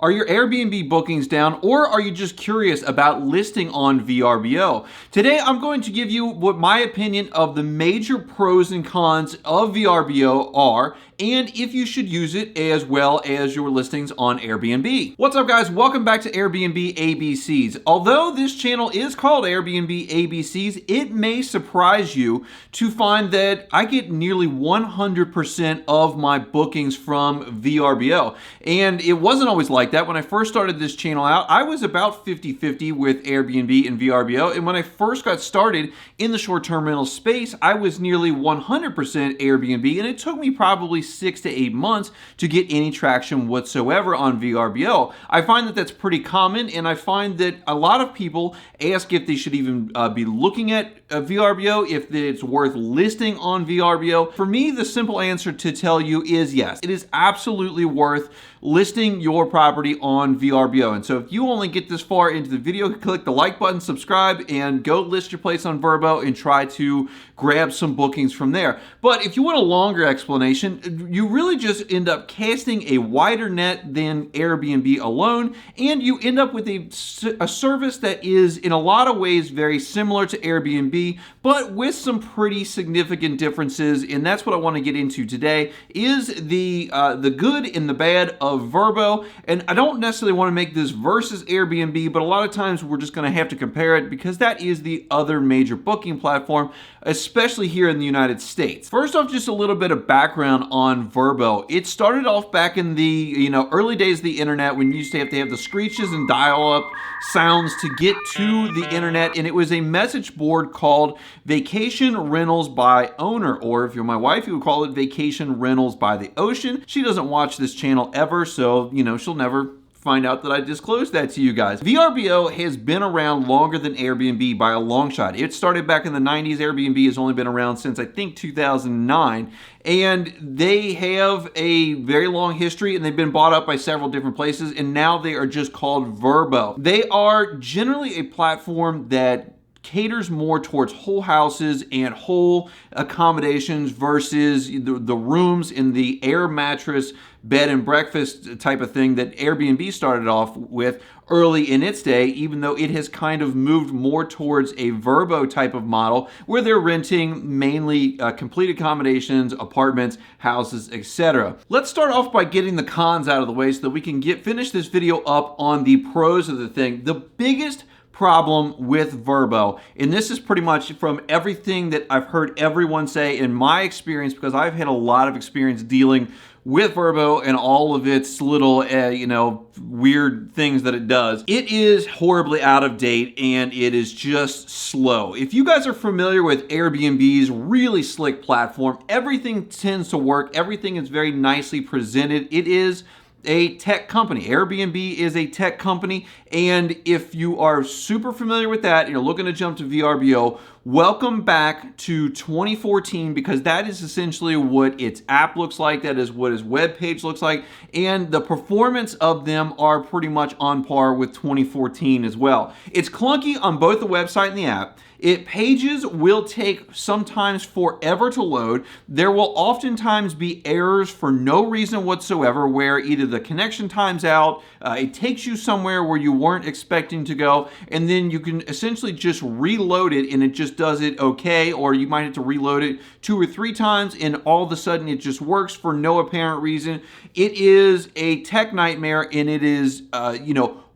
Are your Airbnb bookings down, or are you just curious about listing on VRBO? Today, I'm going to give you what my opinion of the major pros and cons of VRBO are, and if you should use it as well as your listings on Airbnb. What's up, guys? Welcome back to Airbnb ABCs. Although this channel is called Airbnb ABCs, it may surprise you to find that I get nearly 100% of my bookings from VRBO. And it wasn't always like that. When I first started this channel out, I was about 50-50 with Airbnb and VRBO. And when I first got started in the short-term rental space, I was nearly 100% Airbnb, and it took me probably 6 to 8 months to get any traction whatsoever on VRBO. I find that that's pretty common, and I find that a lot of people ask if they should even be looking at VRBO, if it's worth listing on VRBO. For me, the simple answer to tell you is yes. It is absolutely worth listing your property on VRBO. And so if you only get this far into the video, click the like button, subscribe, and go list your place on VRBO and try to grab some bookings from there. But if you want a longer explanation, you really just end up casting a wider net than Airbnb alone, and you end up with a service that is in a lot of ways very similar to Airbnb, but with some pretty significant differences. And that's what I want to get into today, is the good and the bad of VRBO. And I don't necessarily want to make this versus Airbnb, but a lot of times we're just going to have to compare it because that is the other major booking platform, especially here in the United States. First off, just a little bit of background on VRBO. It started off back in the early days of the internet, when you used to have the screeches and dial-up sounds to get to the internet, and it was a message board called Vacation Rentals by Owner, or if you're my wife, you would call it Vacation Rentals by the Ocean. She doesn't watch this channel ever, so she'll never find out that I disclosed that to you guys. VRBO has been around longer than Airbnb by a long shot. It started back in the 90s. Airbnb has only been around since I think 2009, and they have a very long history, and they've been bought up by several different places, and now they are just called VRBO. They are generally a platform that caters more towards whole houses and whole accommodations versus the rooms in the air mattress bed and breakfast type of thing that Airbnb started off with early in its day, even though it has kind of moved more towards a VRBO type of model where they're renting mainly complete accommodations, apartments, houses, etc. Let's start off by getting the cons out of the way so that we can finish this video up on the pros of the thing. The biggest problem with VRBO, and this is pretty much from everything that I've heard everyone say in my experience, because I've had a lot of experience dealing with VRBO and all of its little, weird things that it does. It is horribly out of date, and it is just slow. If you guys are familiar with Airbnb's really slick platform, everything tends to work. Everything is very nicely presented. It is a tech company. Airbnb is a tech company, and if you are super familiar with that and you're looking to jump to VRBO, welcome back to 2014, because that is essentially what its app looks like. That is what its web page looks like, and the performance of them are pretty much on par with 2014 as well. It's clunky on both the website and the app. Pages will take sometimes forever to load. There will oftentimes be errors for no reason whatsoever, where either the connection times out, it takes you somewhere where you weren't expecting to go, and then you can essentially just reload it and it just does it okay, or you might have to reload it 2 or 3 times and all of a sudden it just works for no apparent reason. It is a tech nightmare, and it is,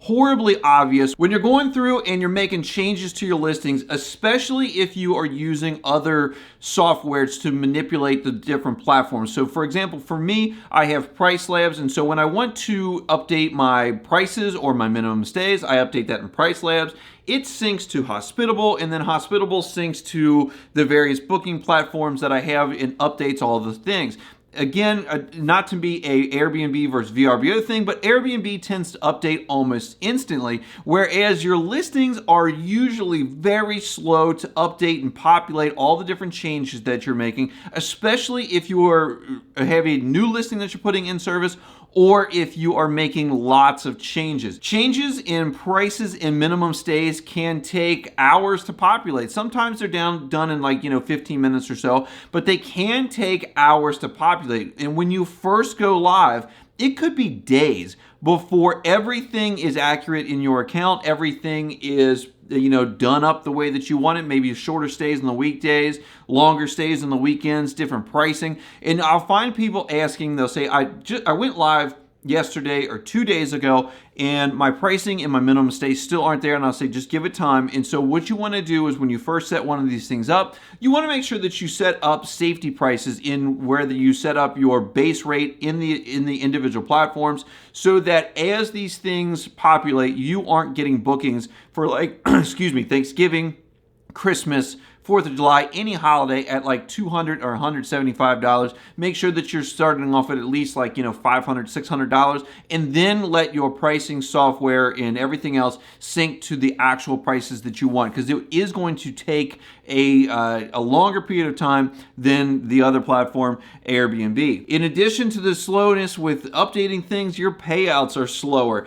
horribly obvious when you're going through and you're making changes to your listings, especially if you are using other softwares to manipulate the different platforms. So for example, for me, I have Price Labs, and so when I want to update my prices or my minimum stays, I update that in Price Labs. It syncs to Hospitable, and then Hospitable syncs to the various booking platforms that I have and updates all the things. Again, not to be a Airbnb versus VRBO thing, but Airbnb tends to update almost instantly, whereas your listings are usually very slow to update and populate all the different changes that you're making, especially if you have a new listing that you're putting in service, or if you are making lots of changes. Changes in prices and minimum stays can take hours to populate. Sometimes they're done in 15 minutes or so, but they can take hours to populate. And when you first go live, it could be days before everything is accurate in your account, everything is done up the way that you want it, maybe shorter stays on the weekdays, longer stays on the weekends, different pricing. And I'll find people asking, they'll say, I went live yesterday or 2 days ago and my pricing and my minimum stays still aren't there, and I'll say just give it time. And so what you want to do is when you first set one of these things up, you want to make sure that you set up safety prices in where you set up your base rate in the individual platforms, so that as these things populate, you aren't getting bookings for like Thanksgiving, Christmas, 4th of July, any holiday at like $200 or $175. Make sure that you're starting off at least like, $500, $600, and then let your pricing software and everything else sync to the actual prices that you want, because it is going to take a longer period of time than the other platform, Airbnb. In addition to the slowness with updating things, your payouts are slower.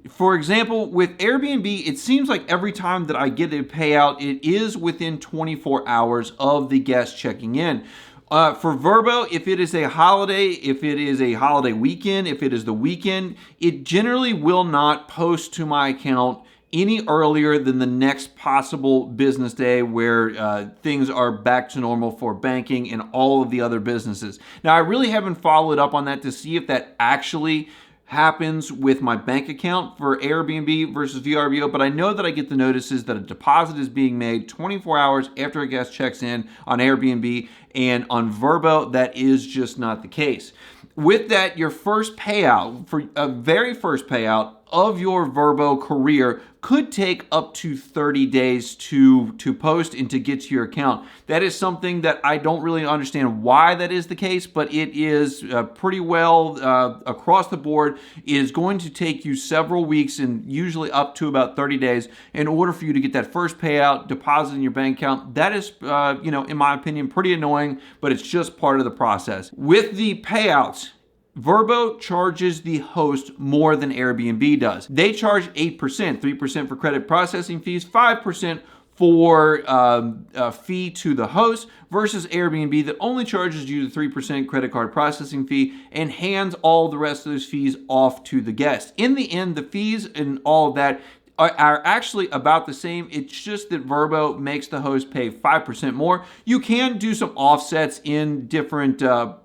For example, with Airbnb, it seems like every time that I get a payout, it is within 24 hours of the guest checking in. For VRBO, if it is a holiday weekend, if it is the weekend, it generally will not post to my account any earlier than the next possible business day where things are back to normal for banking and all of the other businesses. Now, I really haven't followed up on that to see if that actually happens with my bank account for Airbnb versus VRBO, but I know that I get the notices that a deposit is being made 24 hours after a guest checks in on Airbnb, and on VRBO, that is just not the case. With that, your first payout, for a very first payout of your VRBO career, could take up to 30 days to post and to get to your account. That is something that I don't really understand why that is the case, but it is pretty well across the board. It is going to take you several weeks and usually up to about 30 days in order for you to get that first payout deposited in your bank account. That is, in my opinion, pretty annoying, but it's just part of the process. With the payouts, VRBO charges the host more than Airbnb does. They charge 8%, 3% for credit processing fees, 5% for a fee to the host, versus Airbnb that only charges you the 3% credit card processing fee and hands all the rest of those fees off to the guest. In the end, the fees and all of that are actually about the same. It's just that VRBO makes the host pay 5% more. You can do some offsets in different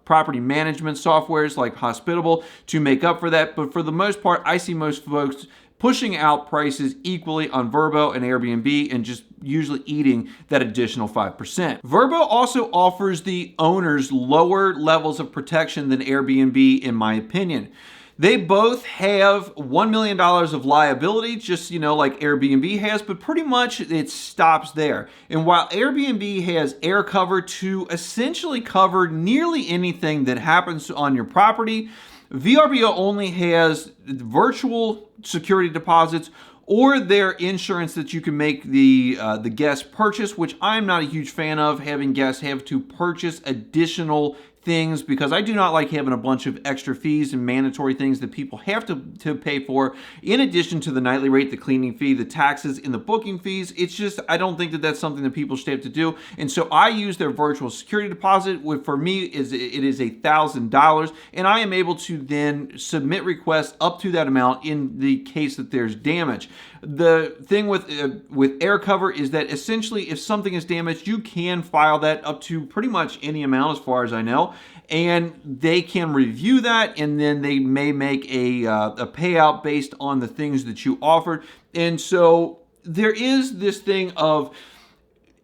property management softwares like Hospitable to make up for that, but for the most part, I see most folks pushing out prices equally on VRBO and Airbnb and just usually eating that additional 5%. VRBO also offers the owners lower levels of protection than Airbnb, in my opinion. They both have $1 million of liability, just, like Airbnb has, but pretty much it stops there. And while Airbnb has air cover to essentially cover nearly anything that happens on your property, VRBO only has virtual security deposits or their insurance that you can make the guest purchase, which I'm not a huge fan of, having guests have to purchase additional things, because I do not like having a bunch of extra fees and mandatory things that people have to pay for, in addition to the nightly rate, the cleaning fee, the taxes, and the booking fees. It's just, I don't think that that's something that people should have to do. And so I use their virtual security deposit, which for me it is $1,000, and I am able to then submit requests up to that amount in the case that there's damage. The thing with air cover is that essentially if something is damaged, you can file that up to pretty much any amount as far as I know, and they can review that, and then they may make a payout based on the things that you offered. And so there is this thing of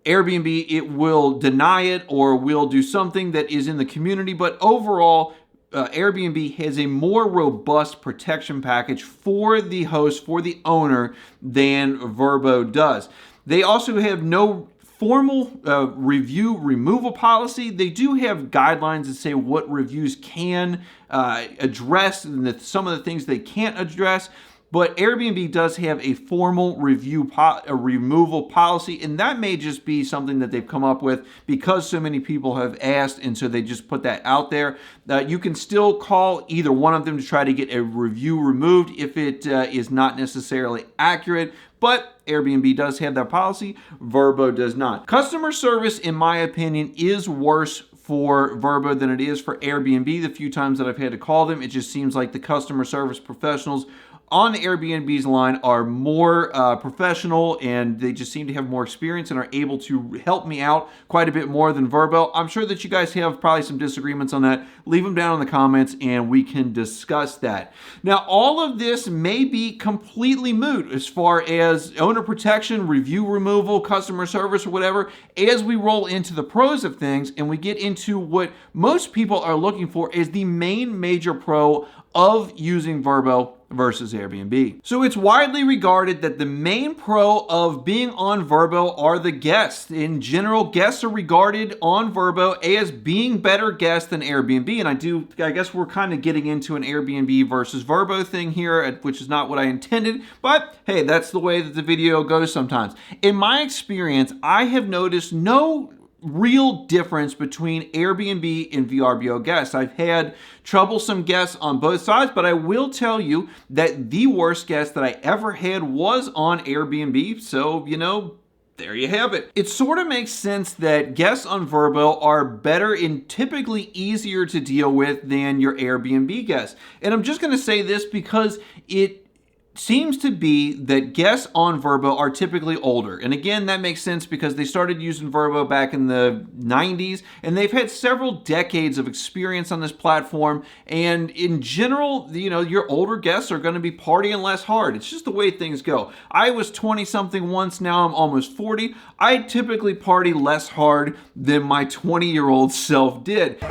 Airbnb, it will deny it or will do something that is in the community, but overall, Airbnb has a more robust protection package for the host, for the owner, than VRBO does. They also have no formal review removal policy. They do have guidelines that say what reviews can address and some of the things they can't address. But Airbnb does have a formal removal policy, and that may just be something that they've come up with because so many people have asked, and so they just put that out there. You can still call either one of them to try to get a review removed if it is not necessarily accurate, but Airbnb does have that policy, VRBO does not. Customer service, in my opinion, is worse for VRBO than it is for Airbnb. The few times that I've had to call them, it just seems like the customer service professionals on Airbnb's line are more professional, and they just seem to have more experience and are able to help me out quite a bit more than VRBO. I'm sure that you guys have probably some disagreements on that. Leave them down in the comments and we can discuss that. Now, all of this may be completely moot as far as owner protection, review removal, customer service, or whatever, as we roll into the pros of things and we get into what most people are looking for is the main major pro of using VRBO versus Airbnb. So it's widely regarded that the main pro of being on VRBO are the guests. In general, guests are regarded on VRBO as being better guests than Airbnb. And I guess we're kind of getting into an Airbnb versus VRBO thing here, which is not what I intended, but hey, that's the way that the video goes sometimes. In my experience, I have noticed no real difference between Airbnb and VRBO guests. I've had troublesome guests on both sides, but I will tell you that the worst guest that I ever had was on Airbnb. So, there you have it. It sort of makes sense that guests on VRBO are better and typically easier to deal with than your Airbnb guests. And I'm just going to say this because it seems to be that guests on VRBO are typically older. And again, that makes sense because they started using VRBO back in the 90s and they've had several decades of experience on this platform. And in general, your older guests are going to be partying less hard. It's just the way things go. I was 20 something once, now I'm almost 40. I typically party less hard than my 20-year-old self did.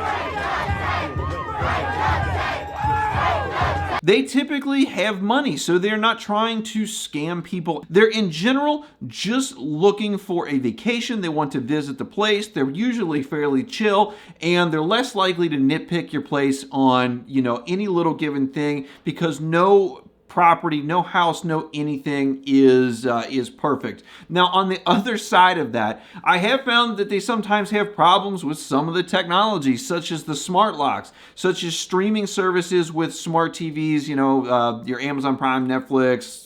They typically have money, so they're not trying to scam people. They're in general just looking for a vacation. They want to visit the place. They're usually fairly chill, and they're less likely to nitpick your place on, any little given thing because no property, no house, no anything is perfect. Now, on the other side of that, I have found that they sometimes have problems with some of the technology, such as the smart locks, such as streaming services with smart TVs, your Amazon Prime, Netflix,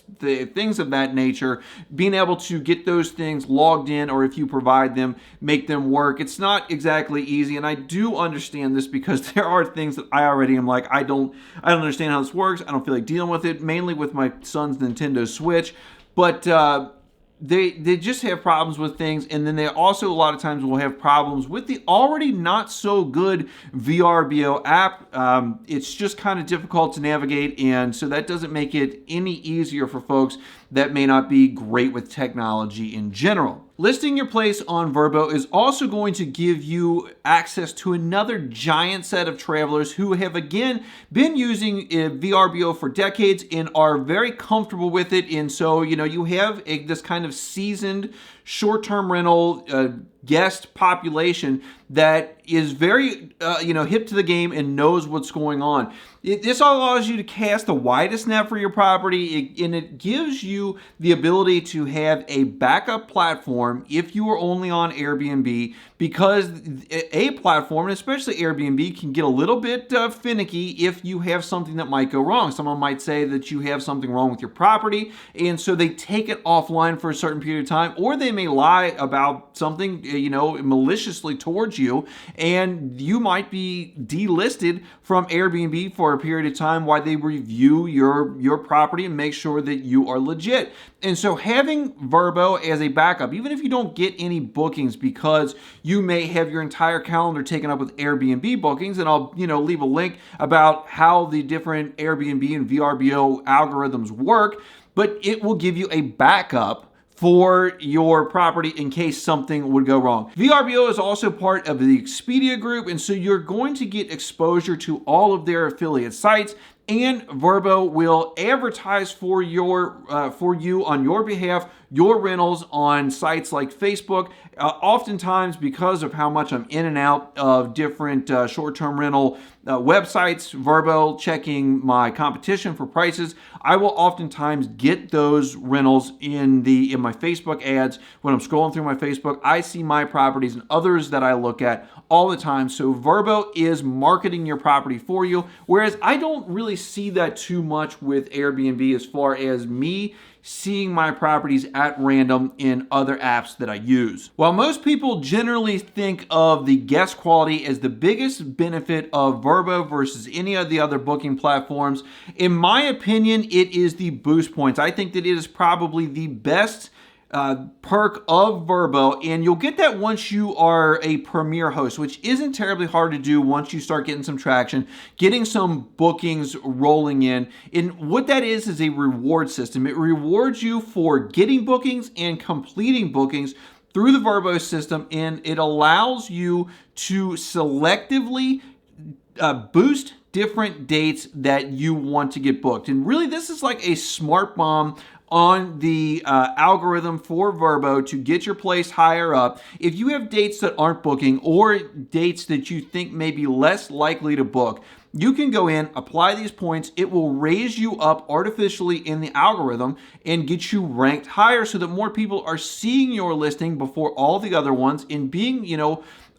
things of that nature, being able to get those things logged in, or if you provide them, make them work. It's not exactly easy, and I do understand this because there are things that I already am like, I don't understand how this works. I don't feel like dealing with it, mainly with my son's Nintendo Switch, but they just have problems with things, and then they also a lot of times will have problems with the already not so good VRBO app. It's just kind of difficult to navigate, and so that doesn't make it any easier for folks that may not be great with technology in general. Listing your place on VRBO is also going to give you access to another giant set of travelers who have, again, been using VRBO for decades and are very comfortable with it. And so, you have this kind of seasoned short-term rental guest population that is very, hip to the game and knows what's going on. This allows you to cast the widest net for your property, and it gives you the ability to have a backup platform if you are only on Airbnb, because a platform, and especially Airbnb, can get a little bit finicky if you have something that might go wrong. Someone might say that you have something wrong with your property, and so they take it offline for a certain period of time, or they may lie about something, maliciously towards you, and you might be delisted from Airbnb for a period of time while they review your property and make sure that you are legit. And so having VRBO as a backup, even if you don't get any bookings because you may have your entire calendar taken up with Airbnb bookings, and I'll leave a link about how the different Airbnb and VRBO algorithms work, but it will give you a backup for your property in case something would go wrong. VRBO is also part of the Expedia group, and so you're going to get exposure to all of their affiliate sites, and VRBO will advertise for you on your behalf your rentals on sites like Facebook. Oftentimes, because of how much I'm in and out of different short-term rental websites, VRBO checking my competition for prices, I will oftentimes get those rentals in my Facebook ads. When I'm scrolling through my Facebook, I see my properties and others that I look at all the time. So VRBO is marketing your property for you, whereas I don't really really see that too much with Airbnb as far as me seeing my properties at random in other apps that I use. While most people generally think of the guest quality as the biggest benefit of VRBO versus any of the other booking platforms, in my opinion, it is the boost points. I think that it is probably the best perk of VRBO, and you'll get that once you are a premier host, which isn't terribly hard to do once you start getting some traction, getting some bookings rolling in. And what that is a reward system. It rewards you for getting bookings and completing bookings through the VRBO system, and it allows you to selectively boost different dates that you want to get booked. And really, this is like a smart bomb on the algorithm for VRBO to get your place higher up. If you have dates that aren't booking or dates that you think may be less likely to book, you can go in, apply these points. It will raise you up artificially in the algorithm and get you ranked higher so that more people are seeing your listing before all the other ones and being,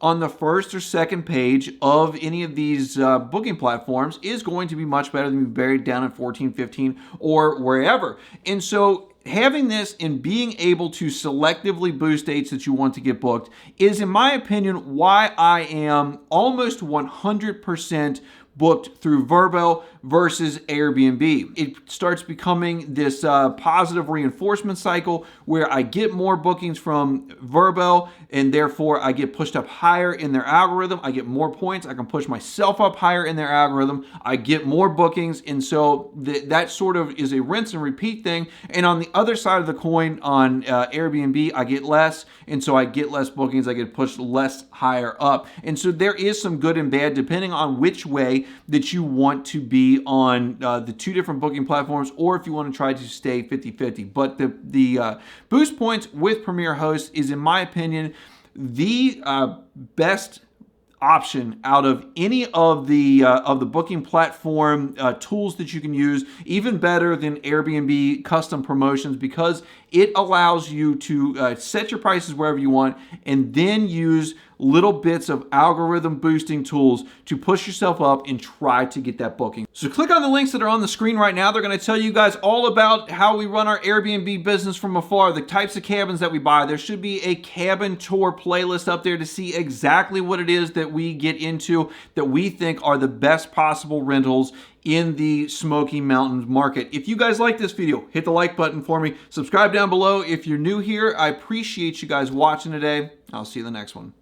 on the first or second page of any of these booking platforms is going to be much better than being buried down at 14, 15, or wherever. And so having this and being able to selectively boost dates that you want to get booked is, in my opinion, why I am almost 100% booked through VRBO versus Airbnb. It starts becoming this positive reinforcement cycle where I get more bookings from VRBO and therefore I get pushed up higher in their algorithm. I get more points. I can push myself up higher in their algorithm. I get more bookings, and so that sort of is a rinse and repeat thing. And on the other side of the coin, on Airbnb, I get less, and so I get less bookings. I get pushed less higher up. And so there is some good and bad depending on which way that you want to be on the two different booking platforms, or if you want to try to stay 50-50. But the boost points with Premier Host is, in my opinion, the best option out of any of the booking platform tools that you can use, even better than Airbnb custom promotions, because it allows you to set your prices wherever you want and then use little bits of algorithm boosting tools to push yourself up and try to get that booking. So click on the links that are on the screen right now. They're going to tell you guys all about how we run our Airbnb business from afar, the types of cabins that we buy. There should be a cabin tour playlist up there to see exactly what it is that we get into that we think are the best possible rentals in the Smoky Mountains market. If you guys like this video, hit the like button for me. Subscribe down below if you're new here. I appreciate you guys watching today. I'll see you in the next one.